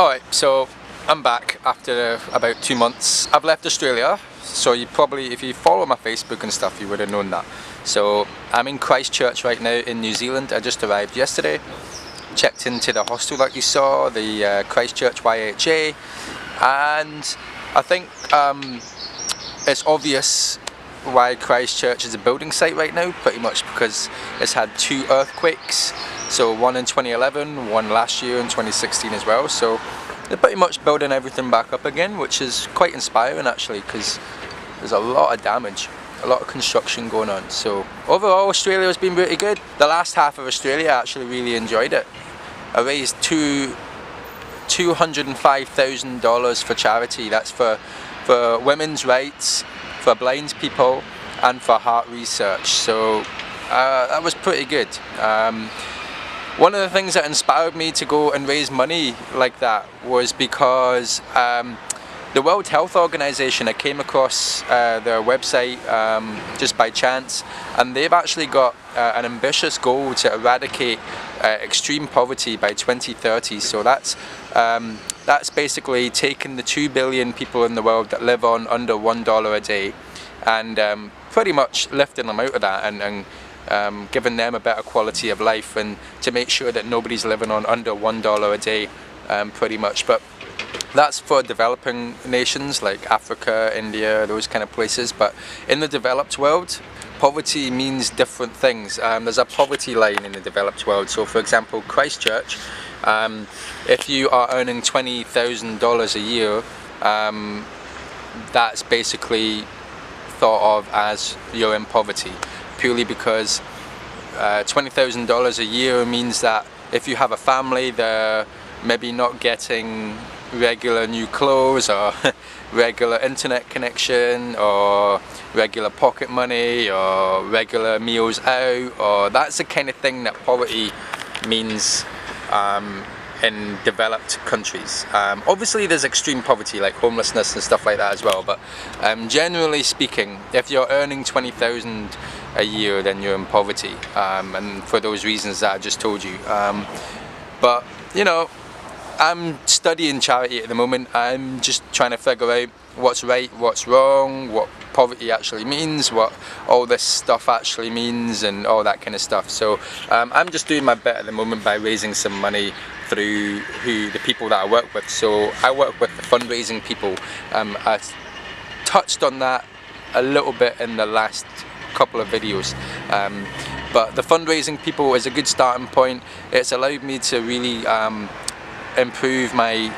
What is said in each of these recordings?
Alright, so I'm back after about 2 months. I've left Australia, so you probably, if you follow my Facebook and stuff, you would have known that. So I'm in Christchurch right now in New Zealand. I just arrived yesterday. Checked into the hostel like you saw, the Christchurch YHA, and I think it's obvious why Christchurch is a building site right now, pretty much because it's had 2 earthquakes. So one in 2011, one last year in 2016 as well. So they're pretty much building everything back up again, which is quite inspiring actually, because there's a lot of damage, a lot of construction going on. So overall Australia has been pretty good. The last half of Australia I actually really enjoyed it. I raised $205,000 for charity. That's for women's rights, for blind people, and for heart research. So that was pretty good. One of the things that inspired me to go and raise money like that was because the World Health Organization, I came across their website just by chance, and they've actually got an ambitious goal to eradicate extreme poverty by 2030. So that's basically taking the 2 billion people in the world that live on under $1 a day and pretty much lifting them out of that and giving them a better quality of life, and to make sure that nobody's living on under $1 a day pretty much. But that's for developing nations like Africa, India, those kind of places. But in the developed world, poverty means different things. There's a poverty line in the developed world. So for example, Christchurch, if you are earning $20,000 a year, that's basically thought of as you're in poverty, purely because $20,000 a year means that if you have a family, they're maybe not getting regular new clothes or regular internet connection or regular pocket money or regular meals out, or that's the kind of thing that poverty means in developed countries. Obviously there's extreme poverty like homelessness and stuff like that as well, but generally speaking, if you're earning 20,000 a year, then you're in poverty, and for those reasons that I just told you. But you know, I'm studying charity at the moment. I'm just trying to figure out what's right, what's wrong, what poverty actually means, what all this stuff actually means, and all that kind of stuff. So I'm just doing my bit at the moment by raising some money through the people that I work with. So I work with the fundraising people. I touched on that a little bit in the last couple of videos, but the fundraising people is a good starting point. It's allowed me to really improve my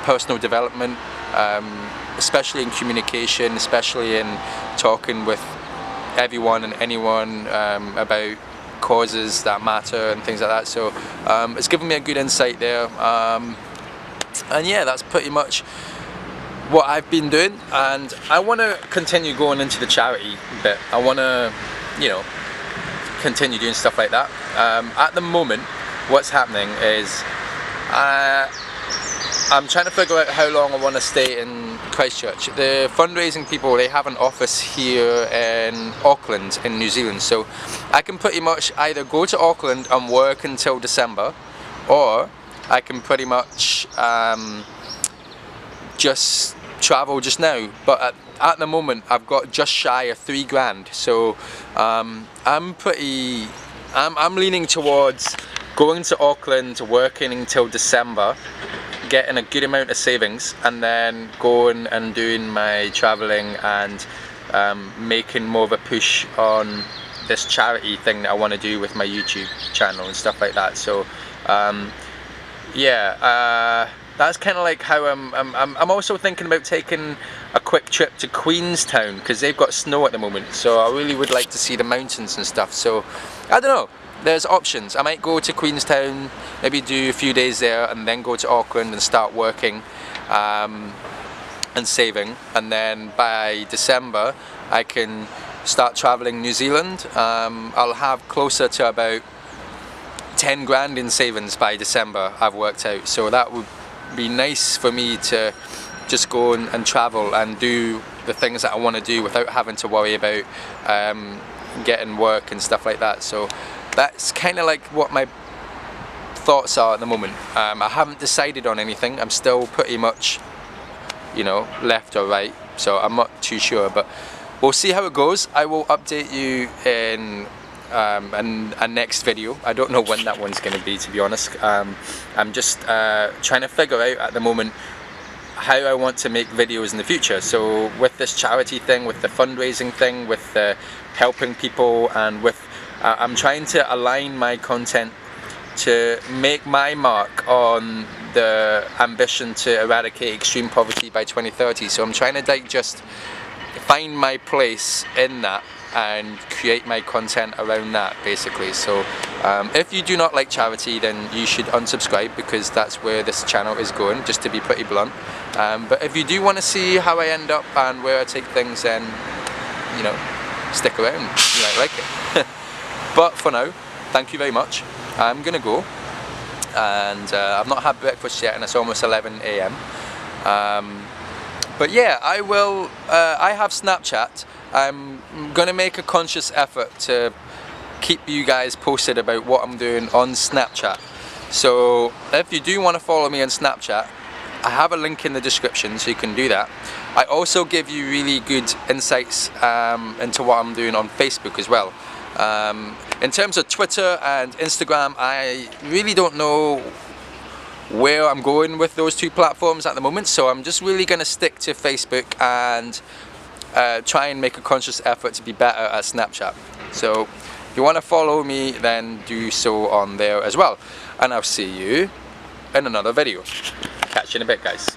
personal development, especially in communication, especially in talking with everyone and anyone about causes that matter and things like that. So it's given me a good insight there, and yeah, that's pretty much what I've been doing, and I want to continue going into the charity bit. I want to, you know, continue doing stuff like that. At the moment, what's happening is I'm trying to figure out how long I want to stay in Christchurch. The fundraising people, they have an office here in Auckland in New Zealand, so I can pretty much either go to Auckland and work until December, or I can pretty much just travel just now. But at the moment I've got just shy of 3 grand, so I'm leaning towards going to Auckland, working until December, getting a good amount of savings, and then going and doing my travelling and making more of a push on this charity thing that I want to do with my YouTube channel and stuff like that. So yeah, that's kind of like how I'm also thinking about taking a quick trip to Queenstown, because they've got snow at the moment, so I really would like to see the mountains and stuff. So I don't know, there's options. I might go to Queenstown, maybe do a few days there, and then go to Auckland and start working and saving, and then by December I can start traveling New Zealand. I'll have closer to about 10 grand in savings by December, I've worked out. So that would be nice for me to just go and travel and do the things that I want to do without having to worry about getting work and stuff like that. So that's kind of like what my thoughts are at the moment. I haven't decided on anything. I'm still pretty much, you know, left or right, so I'm not too sure, but we'll see how it goes. I will update you in a next video. I don't know when that one's going to be, to be honest. I'm just trying to figure out at the moment how I want to make videos in the future. So with this charity thing, with the fundraising thing, with the helping people, and with I'm trying to align my content to make my mark on the ambition to eradicate extreme poverty by 2030. So I'm trying to like just find my place in that and create my content around that, basically. So if you do not like charity, then you should unsubscribe, because that's where this channel is going, just to be pretty blunt. But if you do want to see how I end up and where I take things, then, you know, stick around, you might like it. But for now, thank you very much. I'm gonna go, and I've not had breakfast yet, and it's almost 11 AM. But yeah, I will. I have Snapchat. I'm gonna make a conscious effort to keep you guys posted about what I'm doing on Snapchat. So if you do want to follow me on Snapchat, I have a link in the description, so you can do that. I also give you really good insights into what I'm doing on Facebook as well. In terms of Twitter and Instagram, I really don't know where I'm going with those two platforms at the moment, so I'm just really going to stick to Facebook and try and make a conscious effort to be better at Snapchat. So if you want to follow me, then do so on there as well, and I'll see you in another video. Catch you in a bit, guys.